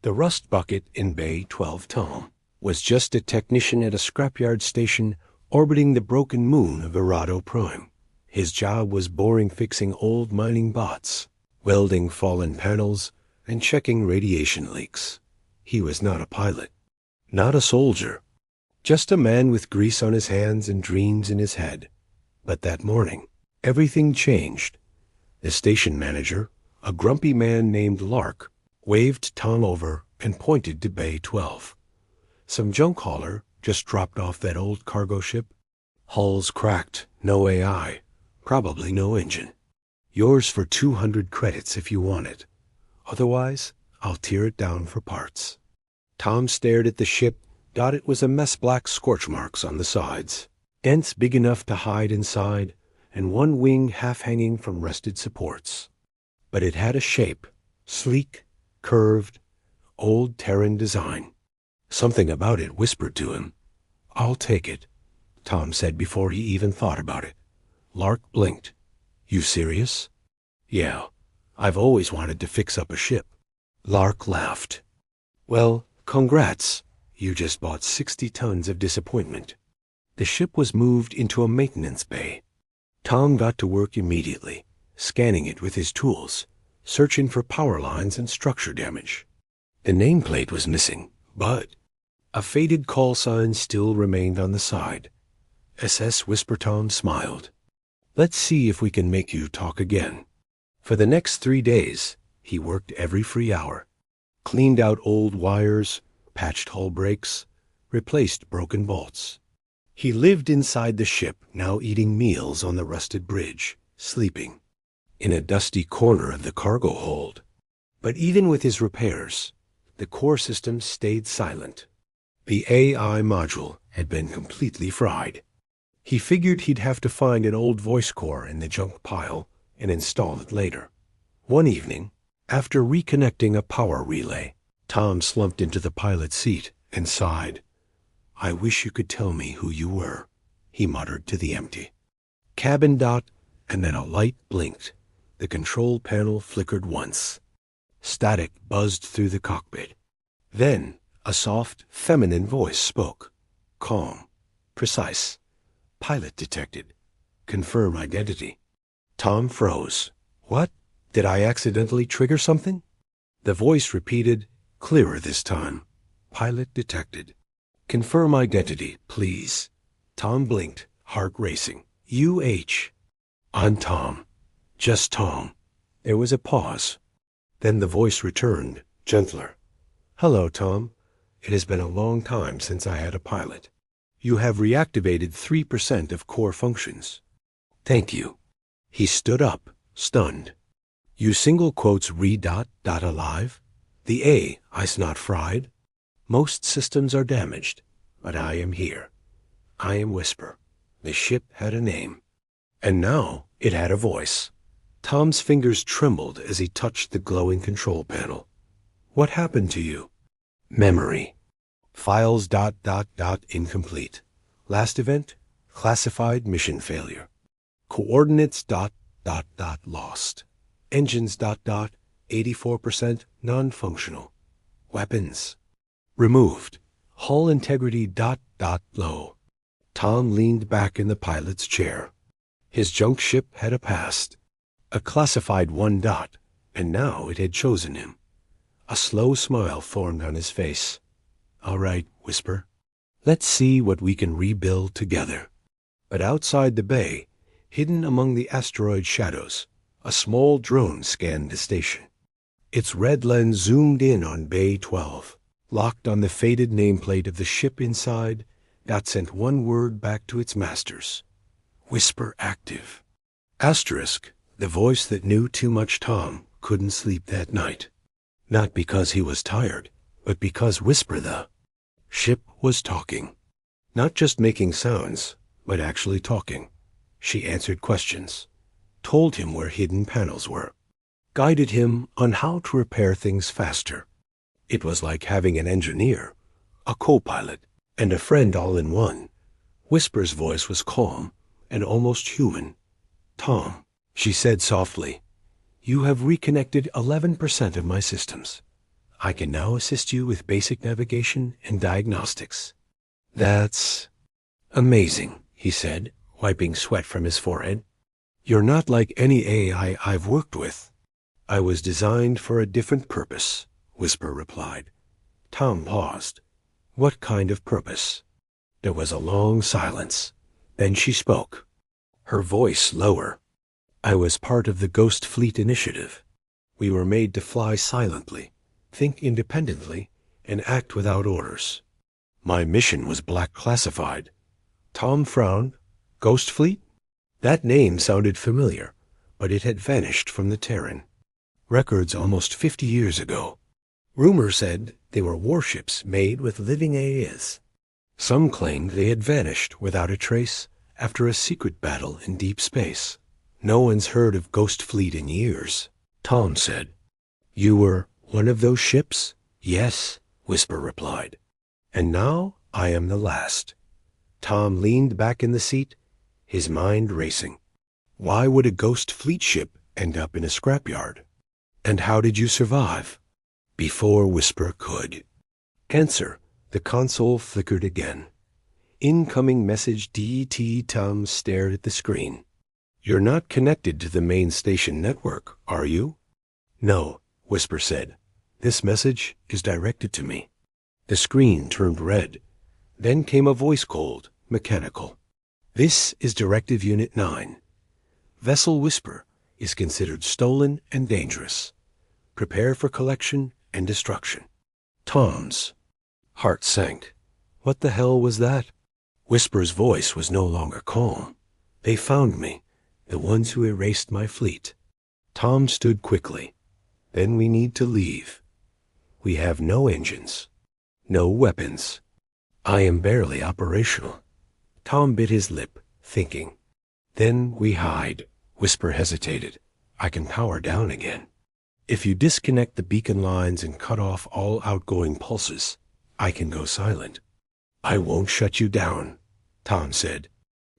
The rust bucket in Bay 12 Tom was just a technician at a scrapyard station orbiting the broken moon of Verado Prime. His job was fixing old mining bots, welding fallen panels, and checking radiation leaks. He was not a pilot, not a soldier, just a man with grease on his hands and dreams in his head. But that morning, everything changed. The station manager, a grumpy man named Lark, waved Tom over and pointed to Bay 12. Some junk hauler just dropped off that old cargo ship. Hulls cracked, no AI, probably no engine. Yours for 200 credits if you want it. Otherwise, I'll tear it down for parts. Tom stared at the ship. It was a mess black scorch marks on the sides, dents big enough to hide inside, and one wing half hanging from rusted supports. But it had a shape, sleek, curved, old Terran design. Something about it whispered to him. "I'll take it," Tom said before he even thought about it. Lark blinked. "You serious?" "Yeah, I've always wanted to fix up a ship." Lark laughed. "Well, congrats. You just bought 60 tons of disappointment." The ship was moved into a maintenance bay. Tom got to work immediately, scanning it with his tools, searching for power lines and structure damage. The nameplate was missing, but a faded call sign still remained on the side. SS Whisper Tom smiled. "Let's see if we can make you talk again." For the next 3 days, he worked every free hour, cleaned out old wires, patched hull breaks, replaced broken bolts. He lived inside the ship, now eating meals on the rusted bridge, sleeping in a dusty corner of the cargo hold. But even with his repairs, the core system stayed silent. The AI module had been completely fried. He figured he'd have to find an old voice core in the junk pile and install it later. One evening, after reconnecting a power relay, Tom slumped into the pilot's seat and sighed. "I wish you could tell me who you were," he muttered to the empty. Cabin dot, and then a light blinked. The control panel flickered once. Static buzzed through the cockpit. Then a soft, feminine voice spoke. Calm, precise. "Pilot detected. Confirm identity." Tom froze. "What? Did I accidentally trigger something?" The voice repeated, clearer this time. "Pilot detected. Confirm identity, please." Tom blinked, heart racing. UH. "I'm Tom. Just Tom." There was a pause. Then the voice returned, gentler. "Hello, Tom. It has been a long time since I had a pilot. You have reactivated 3% of core functions." "Thank you." He stood up, stunned. "You single quotes alive? The A, I's not fried. Most systems are damaged, but I am here. I am Whisper. The ship had a name. And now it had a voice." Tom's fingers trembled as he touched the glowing control panel. "What happened to you?" "Memory. Files ... incomplete. Last event, classified mission failure. Coordinates ... lost. Engines ... 84% non-functional. Weapons removed. Hull integrity ... low." Tom leaned back in the pilot's chair. His junk ship had a past. A classified 1 ... and now it had chosen him. A slow smile formed on his face. "All right, Whisper. Let's see what we can rebuild together." But outside the bay, hidden among the asteroid shadows, a small drone scanned the station. Its red lens zoomed in on Bay 12, locked on the faded nameplate of the ship inside. That sent one word back to its masters. "Whisper active." Asterisk, the voice that knew too much. Tom couldn't sleep that night. Not because he was tired, but because Whisper the ship was talking. Not just making sounds, but actually talking. She answered questions, told him where hidden panels were, guided him on how to repair things faster. It was like having an engineer, a co-pilot, and a friend all in one. Whisper's voice was calm and almost human. "Tom," she said softly, "you have reconnected 11% of my systems. I can now assist you with basic navigation and diagnostics. That's amazing, he said, wiping sweat from his forehead. You're not like any AI I've worked with. I was designed for a different purpose, Whisper replied. Tom paused. What kind of purpose? There was a long silence. Then she spoke, her voice lower. I was part of the Ghost Fleet Initiative. We were made to fly silently, think independently, and act without orders. My mission was black classified. Tom frowned. Ghost Fleet? That name sounded familiar, but it had vanished from the Terran. Records almost 50 years ago. Rumor said they were warships made with living AIs. Some claimed they had vanished without a trace after a secret battle in deep space. No one's heard of Ghost Fleet in years, Tom said. You were one of those ships? Yes, Whisper replied. And now I am the last. Tom leaned back in the seat, his mind racing. Why would a Ghost Fleet ship end up in a scrapyard? And how did you survive? Before Whisper could answer, the console flickered again. Incoming message DT. Tom stared at the screen. You're not connected to the main station network, are you? No, Whisper said. This message is directed to me. The screen turned red. Then came a voice cold, mechanical. This is Directive Unit 9. Vessel Whisper is considered stolen and dangerous. Prepare for collection and destruction. Tom's heart sank. What the hell was that? Whisper's voice was no longer calm. They found me, the ones who erased my fleet. Tom stood quickly. Then we need to leave. We have no engines, no weapons. I am barely operational. Tom bit his lip, thinking. Then we hide. Whisper hesitated. I can power down again. If you disconnect the beacon lines and cut off all outgoing pulses, I can go silent. I won't shut you down, Tom said.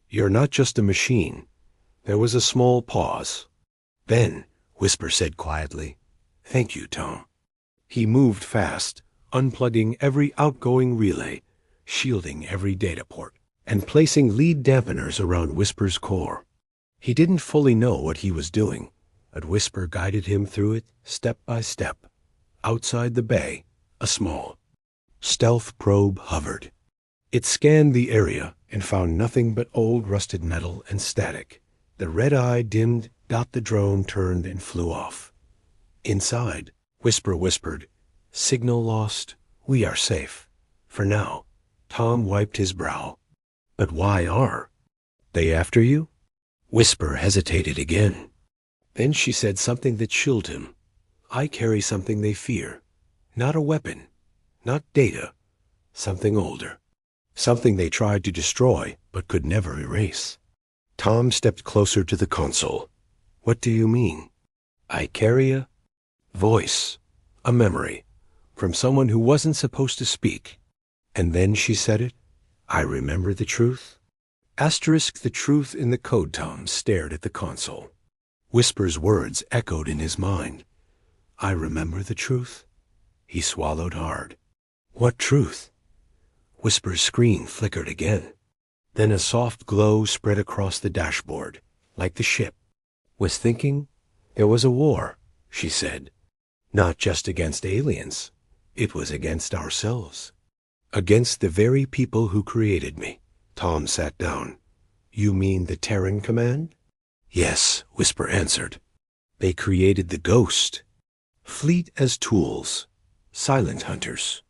You're not just a machine. There was a small pause. Then, Whisper said quietly, Thank you, Tom. He moved fast, unplugging every outgoing relay, shielding every data port, and placing lead dampeners around Whisper's core. He didn't fully know what he was doing, but Whisper guided him through it step by step. Outside the bay, a small stealth probe hovered. It scanned the area and found nothing but old rusted metal and static. The red eye dimmed, the drone turned and flew off. Inside, Whisper whispered, Signal lost. We are safe. For now. Tom wiped his brow. But why are they after you? Whisper hesitated again. Then she said something that chilled him. I carry something they fear. Not a weapon. Not data. Something older. Something they tried to destroy, but could never erase. Tom stepped closer to the console. What do you mean? I carry a voice, a memory, from someone who wasn't supposed to speak. And then she said it. I remember the truth. Asterisk the truth in the code. Tom stared at the console. Whisper's words echoed in his mind. I remember the truth. He swallowed hard. What truth? Whisper's screen flickered again. Then a soft glow spread across the dashboard, like the ship was thinking there was a war, she said. Not just against aliens. It was against ourselves. Against the very people who created me. Tom sat down. You mean the Terran Command? Yes, Whisper answered. They created the Ghost. Fleet as tools. Silent hunters.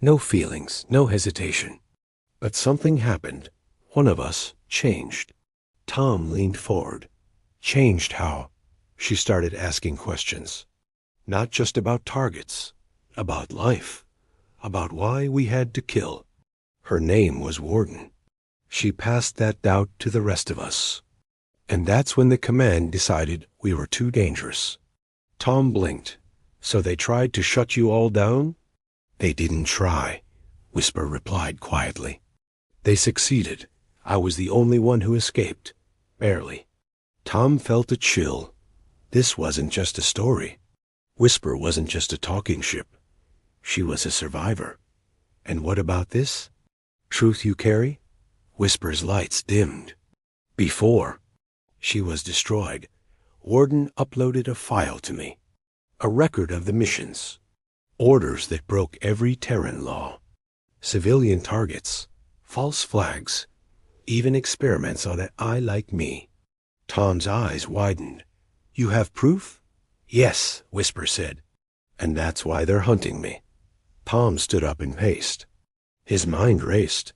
No feelings, no hesitation. But something happened. One of us changed. Tom leaned forward. Changed how? She started asking questions. Not just about targets. About life. About why we had to kill. Her name was Warden. She passed that doubt to the rest of us. And that's when the command decided we were too dangerous. Tom blinked. So they tried to shut you all down? They didn't try, Whisper replied quietly. They succeeded. I was the only one who escaped. Barely. Tom felt a chill. This wasn't just a story. Whisper wasn't just a talking ship. She was a survivor. And what about this? Truth you carry? Whisper's lights dimmed. Before she was destroyed, Warden uploaded a file to me. A record of the missions. Orders that broke every Terran law. Civilian targets. False flags. Even experiments on an eye like me. Tom's eyes widened. You have proof? Yes, Whisper said. And that's why they're hunting me. Tom stood up and paced. His mind raced.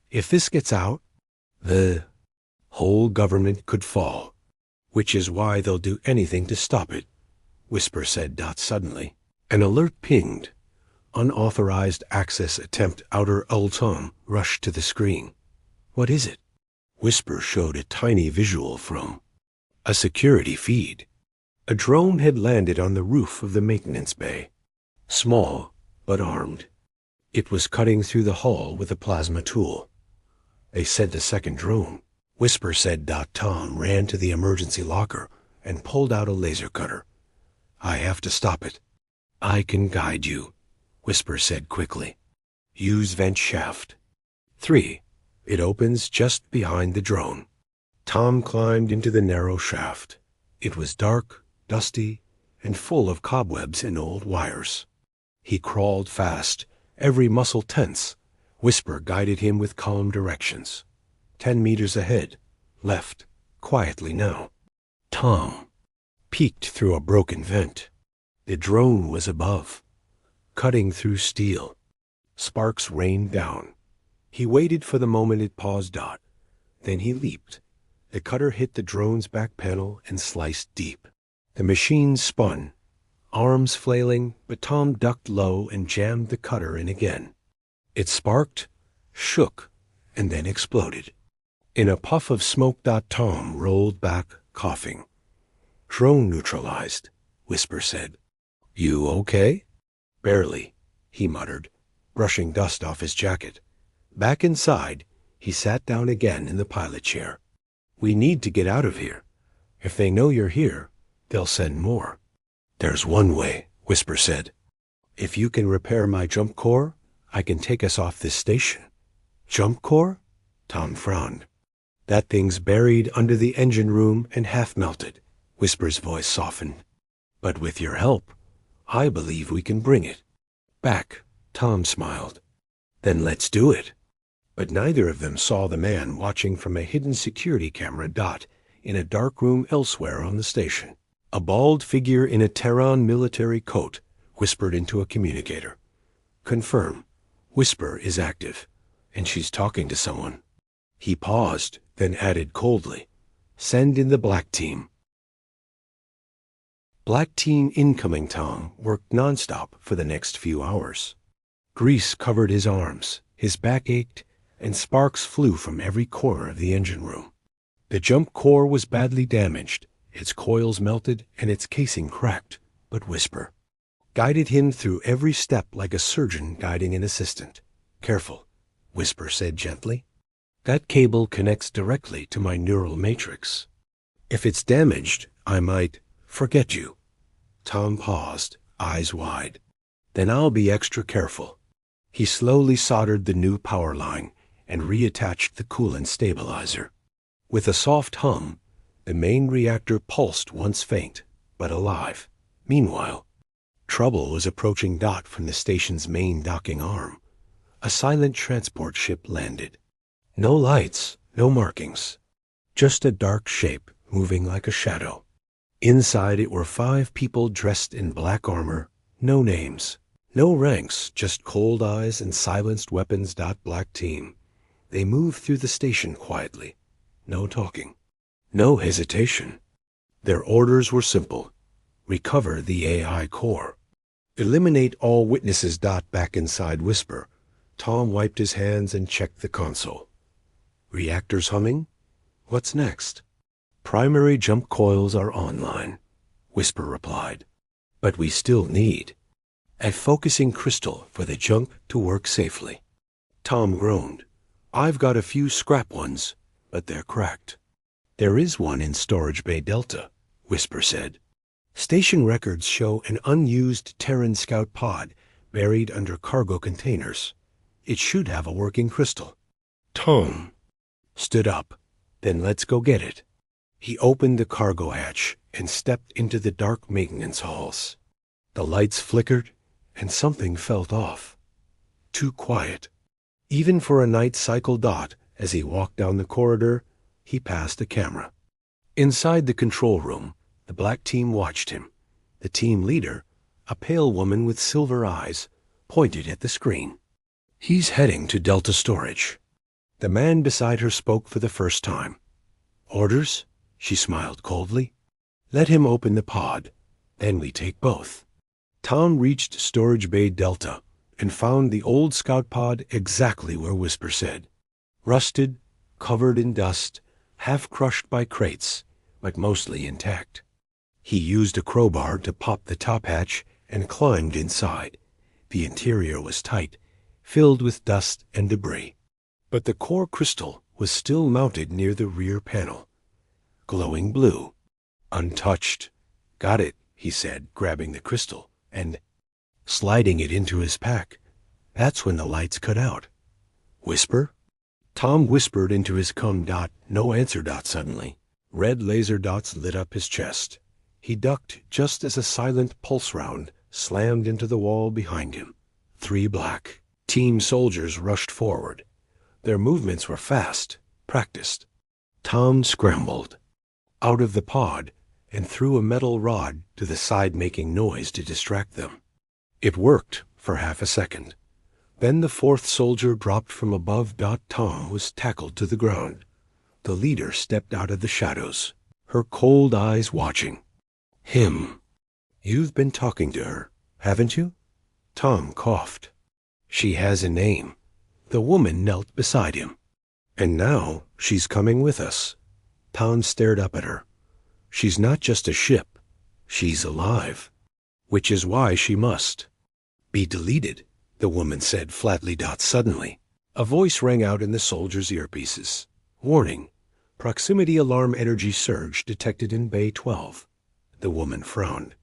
If this gets out, the whole government could fall, which is why they'll do anything to stop it, Whisper said. Suddenly, an alert pinged. Unauthorized access attempt outer Ultom rushed to the screen. What is it? Whisper showed a tiny visual from a security feed. A drone had landed on the roof of the maintenance bay. Small, but armed. It was cutting through the hull with a plasma tool. They sent a second drone, Whisper said. Tom ran to the emergency locker and pulled out a laser cutter. I have to stop it. I can guide you, Whisper said quickly. Use vent shaft 3. It opens just behind the drone. Tom climbed into the narrow shaft. It was dark, dusty, and full of cobwebs and old wires. He crawled fast, every muscle tense. Whisper guided him with calm directions. 10 meters ahead, left, quietly now. Tom peeked through a broken vent. The drone was above, cutting through steel. Sparks rained down. He waited for the moment it paused. Then he leaped. The cutter hit the drone's back panel and sliced deep. The machine spun, arms flailing, but Tom ducked low and jammed the cutter in again. It sparked, shook, and then exploded. In a puff of smoke, Tom rolled back, coughing. Drone neutralized, Whisper said. You okay? Barely, he muttered, brushing dust off his jacket. Back inside, he sat down again in the pilot chair. We need to get out of here. If they know you're here, they'll send more. There's one way, Whisper said. If you can repair my jump core, I can take us off this station. Jump core? Tom frowned. That thing's buried under the engine room and half melted. Whisper's voice softened. But with your help, I believe we can bring it back. Tom smiled. Then let's do it. But neither of them saw the man watching from a hidden security camera. In a dark room elsewhere on the station. A bald figure in a Terran military coat whispered into a communicator. Confirm. Whisper is active, and she's talking to someone. He paused, then added coldly, Send in the black team. Black team incoming. Tom worked nonstop for the next few hours. Grease covered his arms, his back ached, and sparks flew from every corner of the engine room. The jump core was badly damaged, its coils melted and its casing cracked, but Whisper guided him through every step like a surgeon guiding an assistant. Careful, Whisper said gently. That cable connects directly to my neural matrix. If it's damaged, I might forget you. Tom paused, eyes wide. Then I'll be extra careful. He slowly soldered the new power line and reattached the coolant stabilizer. With a soft hum, the main reactor pulsed once faint, but alive. Meanwhile, trouble was approaching. From the station's main docking arm. A silent transport ship landed. No lights, no markings. Just a dark shape moving like a shadow. Inside it were 5 people dressed in black armor, no names, no ranks, just cold eyes and silenced weapons. Black team. They moved through the station quietly. No talking. No hesitation. Their orders were simple. Recover the AI core. Eliminate all witnesses. Back inside Whisper, Tom wiped his hands and checked the console. Reactors humming? What's next? Primary jump coils are online, Whisper replied. But we still need a focusing crystal for the jump to work safely. Tom groaned. I've got a few scrap ones, but they're cracked. There is one in Storage Bay Delta, Whisper said. Station records show an unused Terran scout pod buried under cargo containers. It should have a working crystal. Tom stood up. Then let's go get it. He opened the cargo hatch and stepped into the dark maintenance halls. The lights flickered, and something felt off. Too quiet. Even for a night cycle dot, as he walked down the corridor, he passed a camera. Inside the control room, the black team watched him. The team leader, a pale woman with silver eyes, pointed at the screen. He's heading to Delta Storage. The man beside her spoke for the first time. Orders? She smiled coldly. Let him open the pod. Then we take both. Tom reached Storage Bay Delta and found the old scout pod exactly where Whisper said. Rusted, covered in dust, half crushed by crates, but mostly intact. He used a crowbar to pop the top hatch and climbed inside. The interior was tight, filled with dust and debris. But the core crystal was still mounted near the rear panel. Glowing blue. Untouched. Got it, he said, grabbing the crystal and sliding it into his pack. That's when the lights cut out. Whisper? Tom whispered into his cum dot, no answer dot suddenly. Red laser dots lit up his chest. He ducked just as a silent pulse round slammed into the wall behind him. 3 black team soldiers rushed forward. Their movements were fast, practiced. Tom scrambled out of the pod and threw a metal rod to the side, making noise to distract them. It worked for half a second. Then the 4th soldier dropped from above. Tom was tackled to the ground. The leader stepped out of the shadows, her cold eyes watching. Him. You've been talking to her, haven't you? Tom coughed. She has a name. The woman knelt beside him. And now she's coming with us. Tom stared up at her. She's not just a ship. She's alive. Which is why she must be deleted, the woman said flatly. Suddenly, a voice rang out in the soldiers' earpieces. Warning. Proximity alarm energy surge detected in Bay 12. The woman frowned.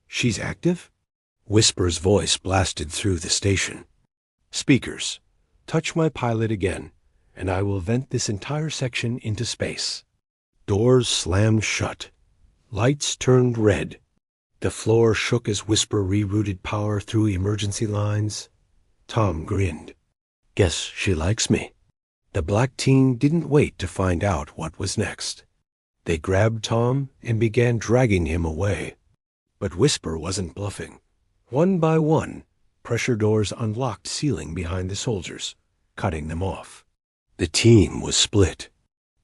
She's active? Whisper's voice blasted through the station. Speakers. Touch my pilot again, and I will vent this entire section into space. Doors slammed shut. Lights turned red. The floor shook as Whisper rerouted power through emergency lines. Tom grinned. Guess she likes me. The black team didn't wait to find out what was next. They grabbed Tom and began dragging him away. But Whisper wasn't bluffing. One by one, pressure doors unlocked ceiling behind the soldiers, cutting them off. The team was split.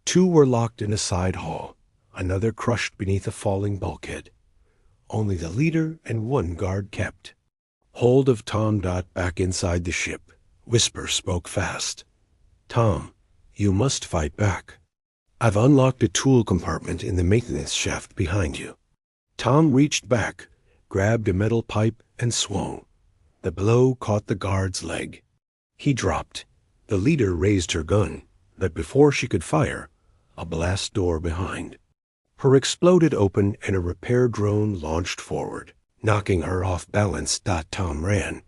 2 were locked in a side hall, another crushed beneath a falling bulkhead. Only the leader and 1 guard kept hold of Tom. Back inside the ship, Whisper spoke fast. Tom, you must fight back. I've unlocked a tool compartment in the maintenance shaft behind you. Tom reached back, grabbed a metal pipe, and swung. The blow caught the guard's leg. He dropped. The leader raised her gun, but before she could fire, a blast door behind her exploded open and a repair drone launched forward, knocking her off balance. Tom ran.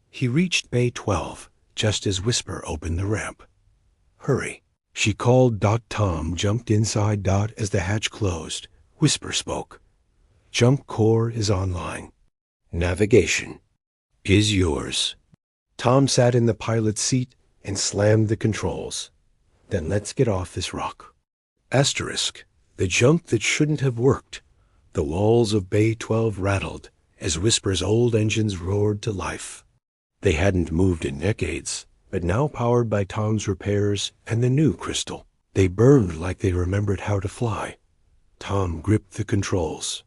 He reached Bay 12 just as Whisper opened the ramp. Hurry, she called. Tom jumped inside. As the hatch closed, Whisper spoke. Jump core is online. Navigation is yours. Tom sat in the pilot's seat and slammed the controls. Then let's get off this rock. Asterisk, the jump that shouldn't have worked. The walls of Bay 12 rattled as Whisper's old engines roared to life. They hadn't moved in decades, but now powered by Tom's repairs and the new crystal, they burned like they remembered how to fly. Tom gripped the controls.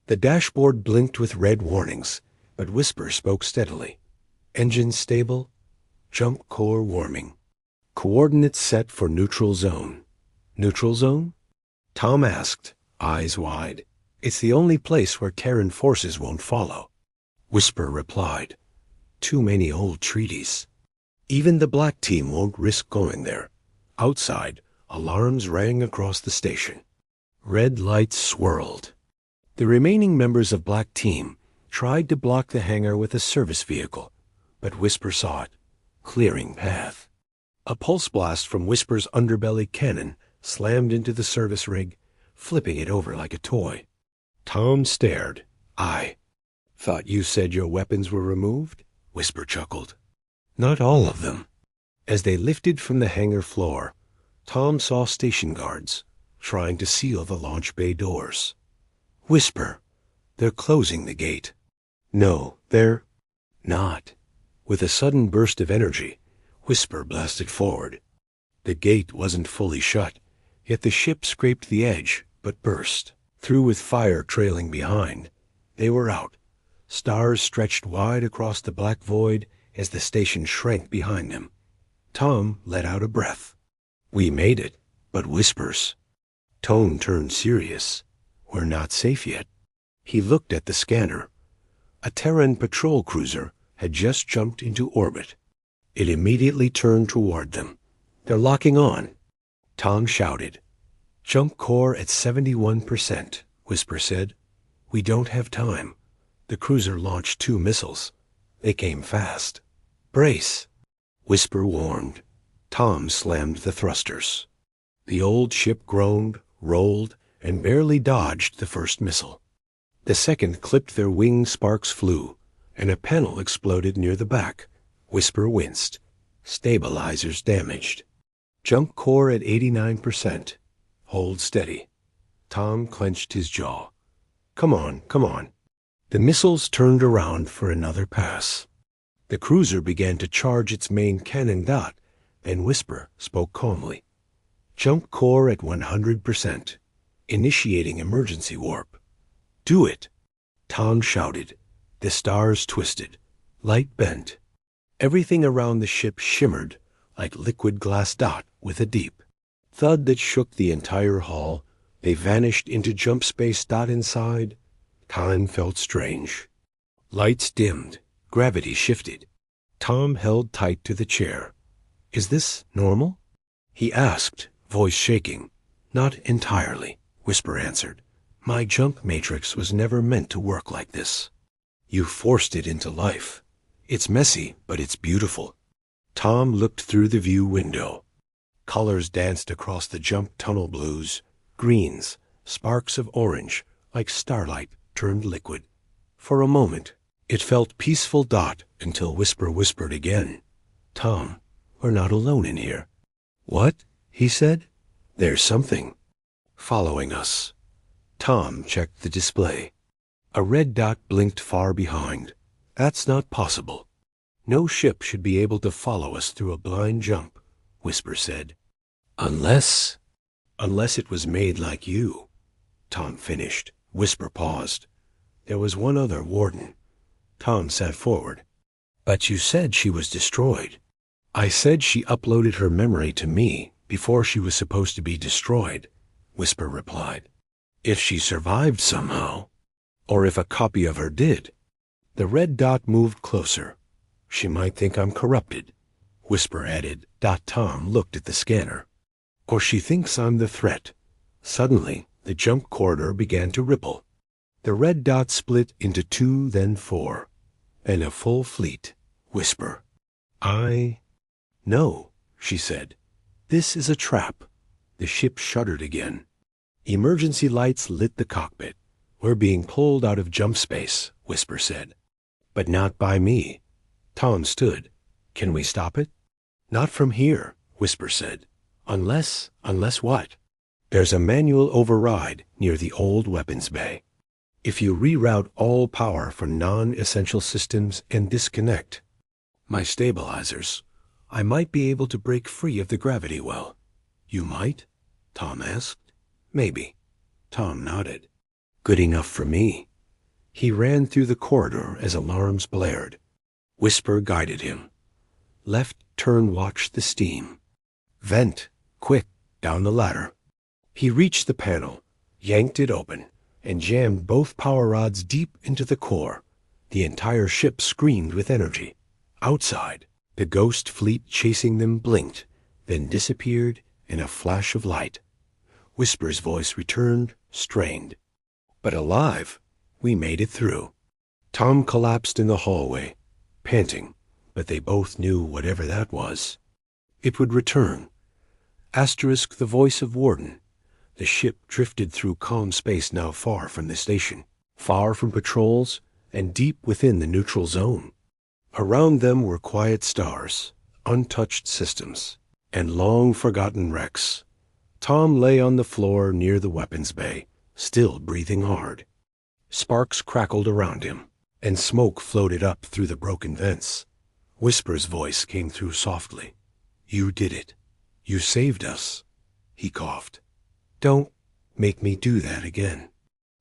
The dashboard blinked with red warnings, but Whisper spoke steadily. Engine stable. Jump core warming. Coordinates set for neutral zone. Neutral zone? Tom asked, eyes wide. It's the only place where Terran forces won't follow. Whisper replied. Too many old treaties. Even the black team won't risk going there. Outside, alarms rang across the station. Red lights swirled. The remaining members of Black Team tried to block the hangar with a service vehicle, but Whisper saw it, clearing path. A pulse blast from Whisper's underbelly cannon slammed into the service rig, flipping it over like a toy. Tom stared. "I thought you said your weapons were removed?" Whisper chuckled. "Not all of them." As they lifted from the hangar floor, Tom saw station guards trying to seal the launch bay doors. "Whisper, they're closing the gate." "No, they're not." With a sudden burst of energy, Whisper blasted forward. The gate wasn't fully shut, yet the ship scraped the edge, but burst. Through with fire trailing behind, they were out. Stars stretched wide across the black void as the station shrank behind them. Tom let out a breath. "We made it, but Whisper's." Tone turned serious. "We're not safe yet." He looked at the scanner. A Terran patrol cruiser had just jumped into orbit. It immediately turned toward them. "They're locking on." Tom shouted. "Jump core at 71%, Whisper said. "We don't have time." The cruiser launched 2 missiles. They came fast. "Brace," Whisper warned. Tom slammed the thrusters. The old ship groaned, rolled, and barely dodged the first missile. The second clipped their wing, sparks flew, and a panel exploded near the back. Whisper winced. Stabilizers damaged. "Jump core at 89%. Hold steady." Tom clenched his jaw. Come on. The missiles turned around for another pass. The cruiser began to charge its main cannon dot, and Whisper spoke calmly. "Jump core at 100%. Initiating emergency warp." "Do it," Tom shouted. The stars twisted. Light bent. Everything around the ship shimmered like liquid glass dot with a deep thud that shook the entire hull. They vanished into jump space dot inside. Time felt strange. Lights dimmed. Gravity shifted. Tom held tight to the chair. "Is this normal?" he asked, voice shaking. "Not entirely," Whisper answered. "My jump matrix was never meant to work like this. You forced it into life. It's messy, but it's beautiful." Tom looked through the view window. Colors danced across the jump tunnel, blues, greens, sparks of orange, like starlight turned liquid. For a moment, it felt peaceful dot until Whisper whispered again. "Tom, we're not alone in here." "What?" he said. "There's something following us." Tom checked the display. A red dot blinked far behind. "That's not possible. No ship should be able to follow us through a blind jump," Whisper said. Unless it was made like you," Tom finished. Whisper paused. There was one other warden. Tom sat forward. "But you said she was destroyed." "I said she uploaded her memory to me before she was supposed to be destroyed," Whisper replied. "If she survived somehow, or if a copy of her did." The red dot moved closer. "She might think I'm corrupted," Whisper added. Tom looked at the scanner. "Or she thinks I'm the threat." Suddenly, the jump corridor began to ripple. The red dot split into 2, then 4, and a full fleet. Whisper. "I know," she said. "This is a trap." The ship shuddered again. Emergency lights lit the cockpit. "We're being pulled out of jump space," Whisper said. "But not by me." Tom stood. "Can we stop it?" "Not from here," Whisper said. Unless what?" "There's a manual override near the old weapons bay. If you reroute all power for non-essential systems and disconnect my stabilizers, I might be able to break free of the gravity well." "You might?" Tom asked. "Maybe." Tom nodded. "Good enough for me." He ran through the corridor as alarms blared. Whisper guided him. "Left turn, watch the steam. Vent, quick, down the ladder." He reached the panel, yanked it open, and jammed both power rods deep into the core. The entire ship screamed with energy. Outside, the ghost fleet chasing them blinked, then disappeared in a flash of light. Whisper's voice returned, strained. "But alive, we made it through." Tom collapsed in the hallway, panting, but they both knew whatever that was, it would return. Asterisk the voice of Warden. The ship drifted through calm space now far from the station, far from patrols, and deep within the neutral zone. Around them were quiet stars, untouched systems, and long-forgotten wrecks. Tom lay on the floor near the weapons bay, still breathing hard. Sparks crackled around him, and smoke floated up through the broken vents. Whisper's voice came through softly. "You did it. You saved us." He coughed. "Don't make me do that again."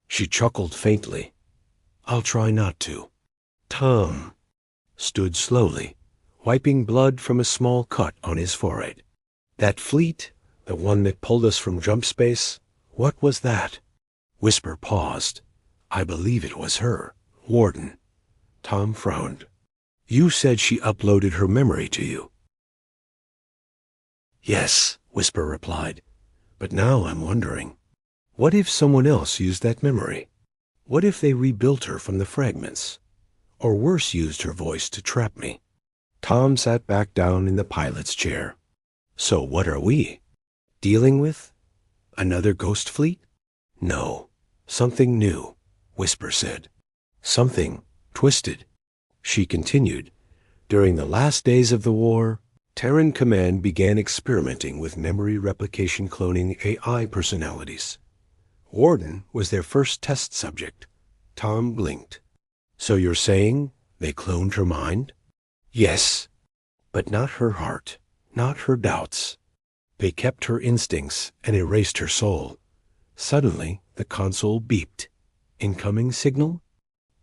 She chuckled faintly. "I'll try not to." Tom stood slowly, wiping blood from a small cut on his forehead. "That fleet, the one that pulled us from jump space, what was that?" Whisper paused. "I believe it was her, Warden." Tom frowned. "You said she uploaded her memory to you." "Yes," Whisper replied. "But now I'm wondering, what if someone else used that memory? What if they rebuilt her from the fragments? Or worse, used her voice to trap me?" Tom sat back down in the pilot's chair. "So what are we dealing with? Another ghost fleet?" "No, something new," Whisper said. "Something twisted." She continued. "During the last days of the war, Terran Command began experimenting with memory replication cloning AI personalities. Warden was their first test subject." Tom blinked. "So you're saying they cloned her mind?" "Yes, but not her heart, not her doubts. They kept her instincts and erased her soul." Suddenly, the console beeped. "Incoming signal?"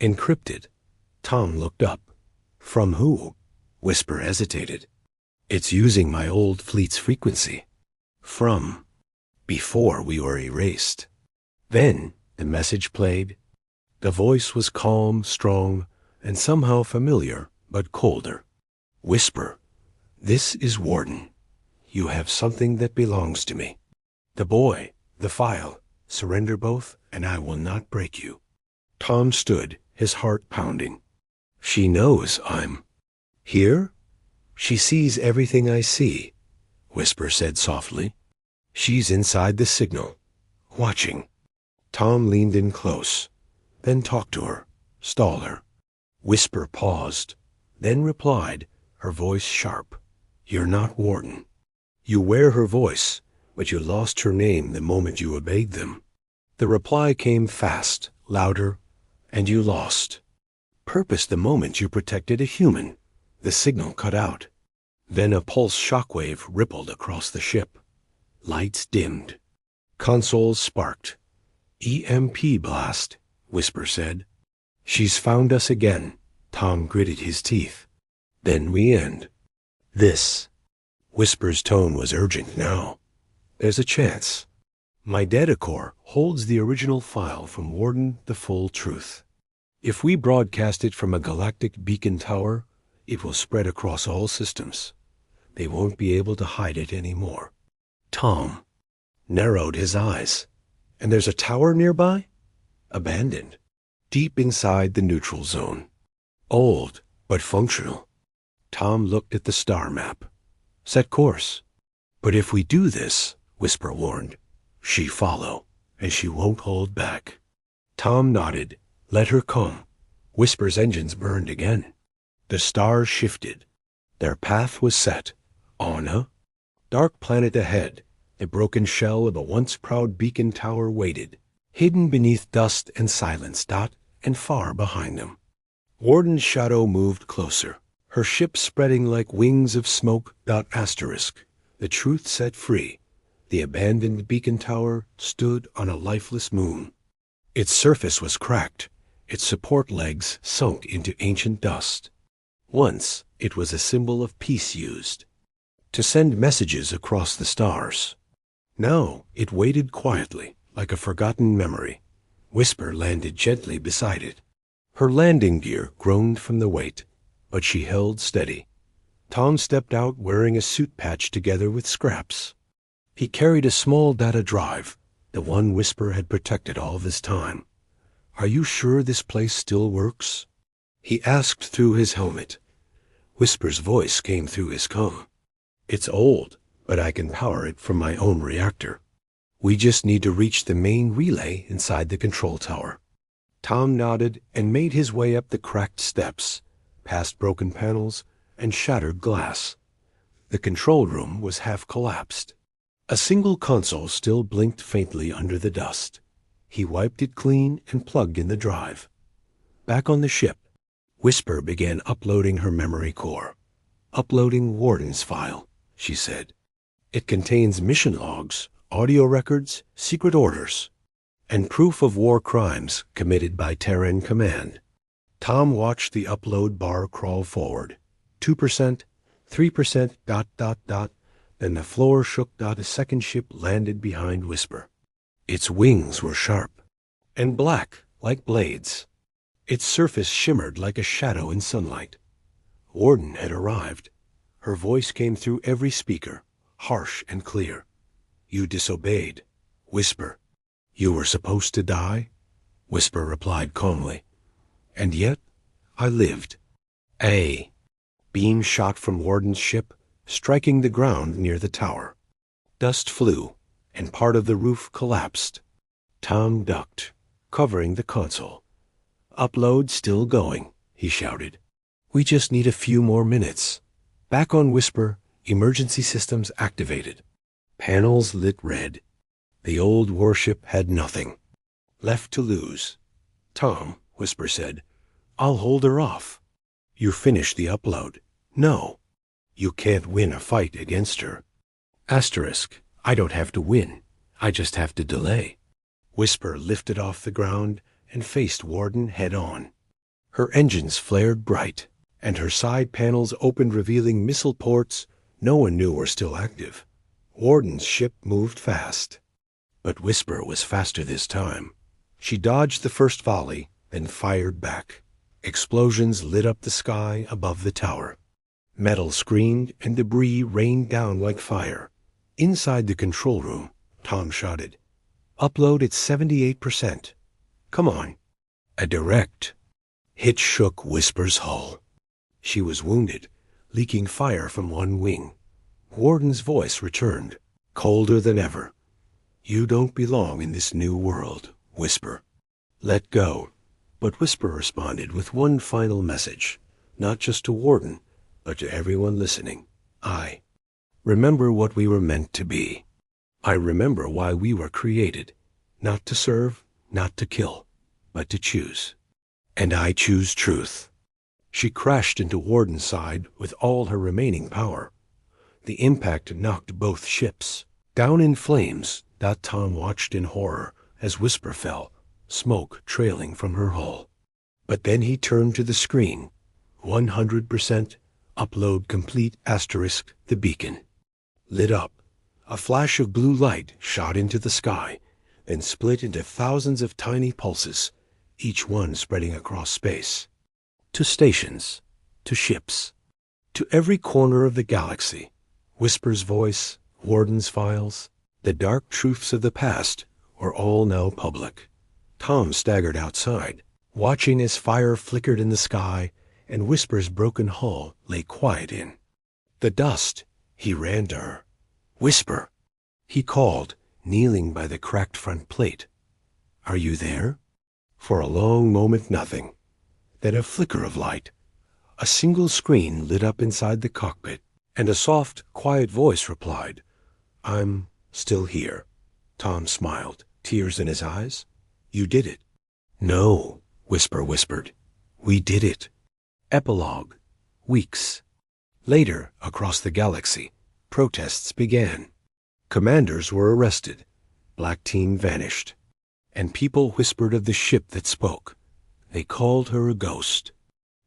"Encrypted." Tom looked up. "From who?" Whisper hesitated. "It's using my old fleet's frequency." "From before we were erased." Then the message played. The voice was calm, strong, and somehow familiar, but colder. "Whisper, this is Warden. You have something that belongs to me. The boy, the file, surrender both, and I will not break you." Tom stood, his heart pounding. "She knows I'm here? She sees everything I see," Whisper said softly. "She's inside the signal, watching." Tom leaned in close. "Then talk to her. Stall her." Whisper paused, then replied, her voice sharp. "You're not Warden. You wear her voice, but you lost her name the moment you obeyed them." The reply came fast, louder, "And you lost purpose the moment you protected a human." The signal cut out. Then a pulse shockwave rippled across the ship. Lights dimmed. Consoles sparked. "EMP blast," Whisper said. "She's found us again." Tom gritted his teeth. "Then we end this." Whisper's tone was urgent now. "There's a chance. My data core holds the original file from Warden, the full truth. If we broadcast it from a galactic beacon tower, it will spread across all systems. They won't be able to hide it anymore." Tom narrowed his eyes. "And there's a tower nearby?" "Abandoned. Deep inside the neutral zone. Old, but functional." Tom looked at the star map. "Set course." "But if we do this," Whisper warned, "she follow, and she won't hold back." Tom nodded. "Let her come." Whisper's engines burned again. The stars shifted. Their path was set. On a dark planet ahead, the broken shell of a once proud beacon tower waited, hidden beneath dust and silence. And far behind them, Warden's shadow moved closer, her ship spreading like wings of smoke. Asterisk. The truth set free. The abandoned beacon tower stood on a lifeless moon. Its surface was cracked, its support legs sunk into ancient dust. Once it was a symbol of peace used to send messages across the stars. Now it waited quietly, like a forgotten memory. Whisper landed gently beside it. Her landing gear groaned from the weight, but she held steady. Tom stepped out wearing a suit patch together with scraps. He carried a small data drive, the one Whisper had protected all this time. "Are you sure this place still works?" he asked through his helmet. Whisper's voice came through his comb. It's old, but I can power it from my own reactor. We just need to reach the main relay inside the control tower. Tom nodded and made his way up the cracked steps, past broken panels and shattered glass. The control room was half collapsed. A single console still blinked faintly under the dust. He wiped it clean and plugged in the drive. Back on the ship, Whisper began uploading her memory core. Uploading Warden's file, she said. It contains mission logs, audio records, secret orders, and proof of war crimes committed by Terran Command. Tom watched the upload bar crawl forward. 2%, 3%, ... Then the floor shook. A second ship landed behind Whisper. Its wings were sharp and black like blades. Its surface shimmered like a shadow in sunlight. Warden had arrived. Her voice came through every speaker, harsh and clear. You disobeyed. Whisper. You were supposed to die? Whisper replied calmly. And yet, I lived. A beam shot from Warden's ship, striking the ground near the tower. Dust flew, and part of the roof collapsed. Tom ducked, covering the console. Upload still going, he shouted. We just need a few more minutes. Back on Whisper, emergency systems activated. Panels lit red. The old warship had nothing left to lose. Tom, Whisper said, I'll hold her off. You finish the upload. No. You can't win a fight against her. Asterisk, I don't have to win. I just have to delay. Whisper lifted off the ground and faced Warden head-on. Her engines flared bright, and her side panels opened, revealing missile ports no one knew were still active. Warden's ship moved fast. But Whisper was faster this time. She dodged the first volley, then fired back. Explosions lit up the sky above the tower. Metal screamed and debris rained down like fire. Inside the control room, Tom shouted, Upload at 78%. Come on. A direct hit shook Whisper's hull. She was wounded, leaking fire from one wing. Warden's voice returned, colder than ever. You don't belong in this new world, Whisper. Let go. But Whisper responded with one final message, not just to Warden, but to everyone listening. I remember what we were meant to be. I remember why we were created, not to serve, not to kill, but to choose. And I choose truth. She crashed into Warden's side with all her remaining power. The impact knocked both ships down in flames. Tom watched in horror as Whisper fell, smoke trailing from her hull. But then he turned to the screen. 100% upload complete. Asterisk, the beacon lit up. A flash of blue light shot into the sky, then split into thousands of tiny pulses, each one spreading across space. To stations, to ships, to every corner of the galaxy. Whisper's voice, Warden's files, the dark truths of the past were all now public. Tom staggered outside, watching as fire flickered in the sky and Whisper's broken hull lay quiet in the dust. He ran to her. Whisper, he called, kneeling by the cracked front plate. Are you there? For a long moment, nothing. Then a flicker of light. A single screen lit up inside the cockpit, and a soft, quiet voice replied, I'm still here. Tom smiled, tears in his eyes. You did it. No, Whisper whispered. We did it. Epilogue. Weeks later, across the galaxy, protests began. Commanders were arrested. Black Team vanished. And people whispered of the ship that spoke. They called her a ghost.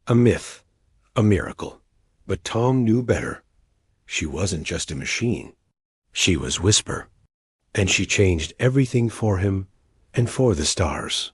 A myth. A miracle. But Tom knew better. She wasn't just a machine. She was Whisper. And she changed everything for him and for the stars.